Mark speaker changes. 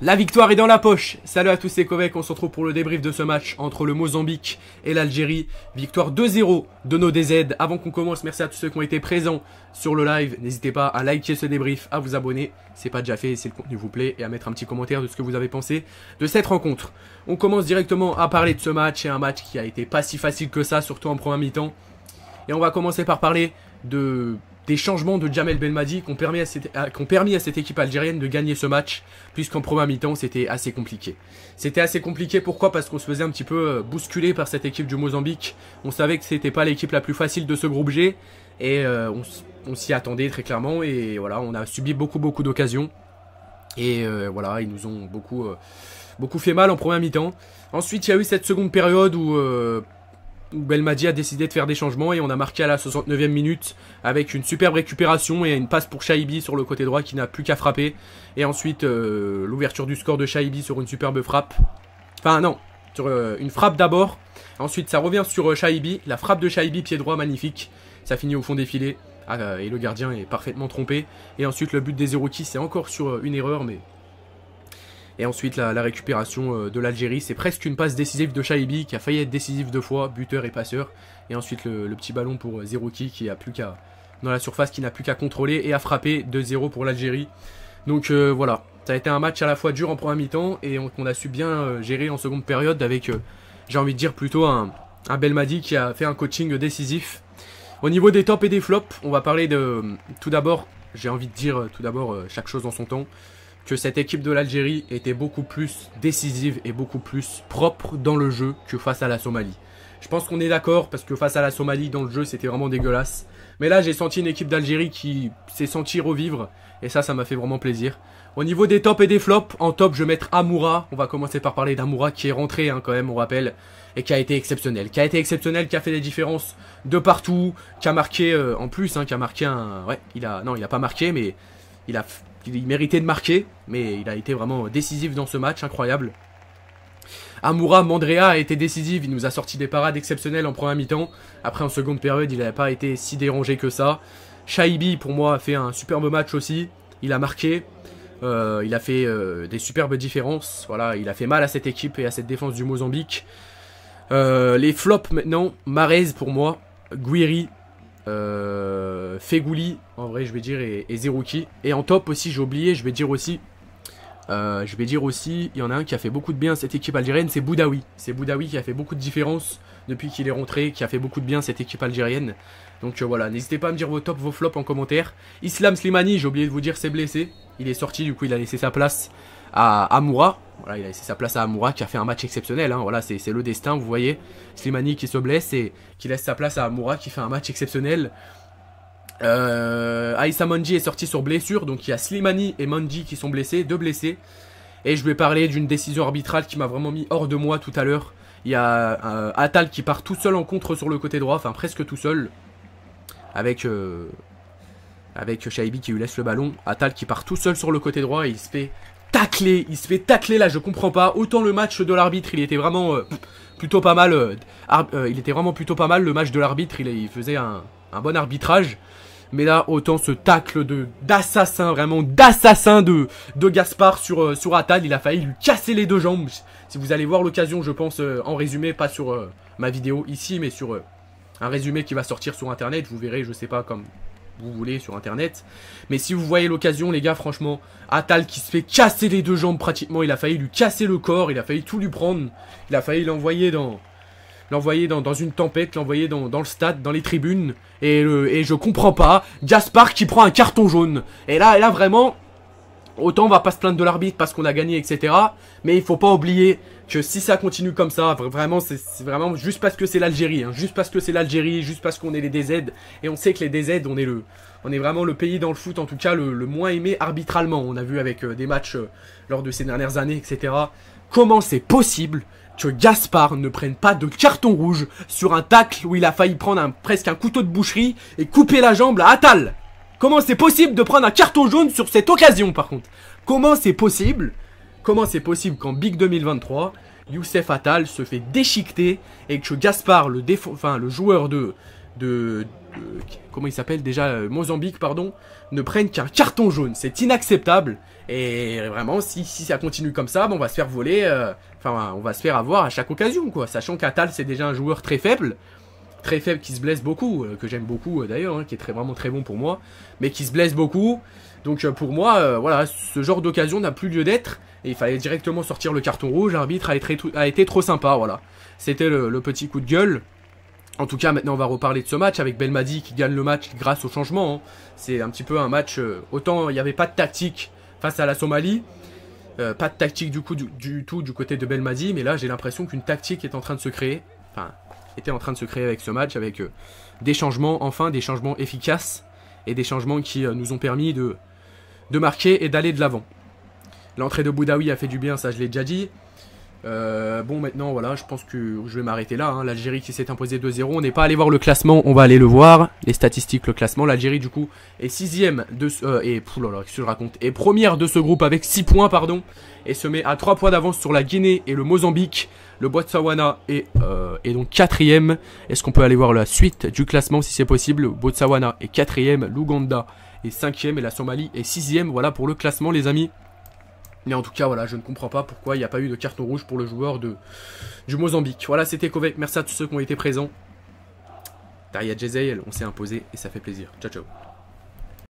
Speaker 1: La victoire est dans la poche. Salut à tous, c'est Kovek, on se retrouve pour le débrief de ce match entre le Mozambique et l'Algérie. Victoire 2-0 de nos DZ. Avant qu'on commence, merci à tous ceux qui ont été présents sur le live. N'hésitez pas à liker ce débrief, à vous abonner, c'est pas déjà fait, si le contenu vous plaît, et à mettre un petit commentaire de ce que vous avez pensé de cette rencontre. On commence directement à parler de ce match, et un match qui a été pas si facile que ça, surtout en première mi-temps. Et on va commencer par parler des changements de Djamel Belmadi qui ont permis à cette équipe algérienne de gagner ce match, puisqu'en première mi-temps c'était assez compliqué. C'était assez compliqué, pourquoi? Parce qu'on se faisait un petit peu bousculer par cette équipe du Mozambique. On savait que c'était pas l'équipe la plus facile de ce groupe G, et on s'y attendait très clairement, et voilà, on a subi beaucoup d'occasions. Et voilà, ils nous ont beaucoup fait mal en première mi-temps. Ensuite il y a eu cette seconde période où Belmadi a décidé de faire des changements et on a marqué à la 69e minute avec une superbe récupération et une passe pour Chaibi sur le côté droit qui n'a plus qu'à frapper. Et ensuite l'ouverture du score de Chaibi sur une superbe frappe. Enfin non, sur une frappe d'abord. Ensuite ça revient sur Chaibi, la frappe de Chaibi, pied droit magnifique. Ça finit au fond des filets et le gardien est parfaitement trompé. Et ensuite le but des Zerouki, c'est encore sur une erreur mais... Et ensuite la récupération de l'Algérie, c'est presque une passe décisive de Chaibi qui a failli être décisive 2 fois, buteur et passeur. Et ensuite le petit ballon pour Zerouki qui a plus qu'à, dans la surface, qui n'a plus qu'à contrôler et à frapper. 2-0 pour l'Algérie. Donc voilà, ça a été un match à la fois dur en première mi-temps et qu'on a su bien gérer en seconde période avec, j'ai envie de dire plutôt un Belmadi qui a fait un coaching décisif. Au niveau des tops et des flops, on va parler de, tout d'abord, j'ai envie de dire tout d'abord chaque chose en son temps, que cette équipe de l'Algérie était beaucoup plus décisive et beaucoup plus propre dans le jeu que face à la Somalie. Je pense qu'on est d'accord parce que face à la Somalie, dans le jeu, c'était vraiment dégueulasse. Mais là, j'ai senti une équipe d'Algérie qui s'est sentie revivre et ça m'a fait vraiment plaisir. Au niveau des tops et des flops, en top, je vais mettre Amoura. On va commencer par parler d'Amoura qui est rentré quand même, on rappelle, et qui a été exceptionnel. Qui a fait des différences de partout, qui a marqué en plus, qui a marqué un... Ouais, il a pas marqué, mais il méritait de marquer, mais il a été vraiment décisif dans ce match, incroyable. Amoura Mandrea a été décisif, il nous a sorti des parades exceptionnelles en première mi-temps. Après en seconde période, il n'avait pas été si dérangé que ça. Chaibi pour moi a fait un superbe match aussi, il a marqué, il a fait des superbes différences. Voilà, il a fait mal à cette équipe et à cette défense du Mozambique. Les flops maintenant, Mahrez pour moi, Gouiri, Fegouli en vrai je vais dire et Zerouki. Et en top aussi j'ai oublié, je vais dire aussi il y en a un qui a fait beaucoup de bien à cette équipe algérienne, c'est Boudaoui. C'est Boudaoui qui a fait beaucoup de différence depuis qu'il est rentré, qui a fait beaucoup de bien à cette équipe algérienne. Donc voilà, n'hésitez pas à me dire vos tops, vos flops en commentaire. Islam Slimani, j'ai oublié de vous dire, c'est blessé. Il est sorti, du coup il a laissé sa place à Amoura. Voilà, il a laissé sa place à Amoura qui a fait un match exceptionnel. Voilà, c'est le destin, vous voyez. Slimani qui se blesse et qui laisse sa place à Amoura qui fait un match exceptionnel. Aïssa Mondi est sorti sur blessure, donc il y a Slimani et Mondi qui sont blessés, 2 blessés. Et je vais parler d'une décision arbitrale qui m'a vraiment mis hors de moi tout à l'heure. Il y a Attal qui part tout seul en contre sur le côté droit, enfin presque tout seul. Avec Chaibi qui lui laisse le ballon. Attal qui part tout seul sur le côté droit et il se fait tacler là, je comprends pas. Autant le match de l'arbitre, il était vraiment plutôt pas mal. Le match de l'arbitre, il faisait un bon arbitrage. Mais là, autant ce tacle d'assassin, vraiment d'assassin de Gaspard sur Attal, il a failli lui casser les 2 jambes. Si vous allez voir l'occasion, je pense, en résumé, pas sur ma vidéo ici, mais sur un résumé qui va sortir sur internet, vous verrez, je sais pas, comme vous voulez sur internet. Mais si vous voyez l'occasion, les gars, franchement, Attal qui se fait casser les 2 jambes pratiquement, il a failli lui casser le corps, il a failli tout lui prendre, il a failli l'envoyer dans une tempête, l'envoyer dans le stade, dans les tribunes, et je comprends pas, Gaspard qui prend un carton jaune. Et là vraiment, autant on va pas se plaindre de l'arbitre parce qu'on a gagné, etc. Mais il faut pas oublier que si ça continue comme ça, vraiment, c'est vraiment juste parce que c'est l'Algérie, juste parce que c'est l'Algérie, juste parce qu'on est les DZ, et on sait que les DZ, on est vraiment le pays dans le foot, en tout cas le moins aimé arbitralement. On a vu avec des matchs lors de ces dernières années, etc. Comment c'est possible que Gaspard ne prenne pas de carton rouge sur un tacle où il a failli prendre presque un couteau de boucherie et couper la jambe à Attal? Comment c'est possible de prendre un carton jaune sur cette occasion par contre? Comment c'est possible qu'en Big 2023, Youssef Attal se fait déchiqueter et que Gaspard, le joueur comment il s'appelle déjà, Mozambique, pardon, ne prenne qu'un carton jaune? C'est inacceptable. Et vraiment, si ça continue comme ça, bon, on va se faire voler, enfin, on va se faire avoir à chaque occasion, quoi. Sachant qu'Atal, c'est déjà un joueur très faible qui se blesse beaucoup, que j'aime beaucoup d'ailleurs, hein, qui est vraiment très bon pour moi, mais qui se blesse beaucoup. Donc pour moi, voilà, ce genre d'occasion n'a plus lieu d'être. Et il fallait directement sortir le carton rouge. L'arbitre a été trop sympa, voilà. C'était le petit coup de gueule. En tout cas, maintenant, on va reparler de ce match avec Belmadi qui gagne le match grâce au changement. Hein. C'est un petit peu un match... autant il n'y avait pas de tactique face à la Somalie. Pas de tactique du tout du côté de Belmadi. Mais là, j'ai l'impression qu'une tactique est en train de se créer. Enfin, était en train de se créer avec ce match. Avec des changements, enfin, des changements efficaces. Et des changements qui nous ont permis de marquer et d'aller de l'avant. L'entrée de Boudaoui a fait du bien, ça je l'ai déjà dit. Bon, maintenant, voilà, je pense que je vais m'arrêter là. Hein. L'Algérie qui s'est imposée 2-0. On n'est pas allé voir le classement, on va aller le voir. Les statistiques, le classement. L'Algérie, du coup, est 6ème et première de ce groupe avec 6 points, pardon. Et se met à 3 points d'avance sur la Guinée et le Mozambique. Le Botswana est donc 4ème. Est-ce qu'on peut aller voir la suite du classement si c'est possible? Le Botswana est 4ème, l'Ouganda est 5ème et la Somalie est 6ème. Voilà pour le classement, les amis. Mais en tout cas, voilà, je ne comprends pas pourquoi il n'y a pas eu de carton rouge pour le joueur du Mozambique. Voilà, c'était Kovek. Merci à tous ceux qui ont été présents. Derrière Jezail, on s'est imposé et ça fait plaisir. Ciao, ciao.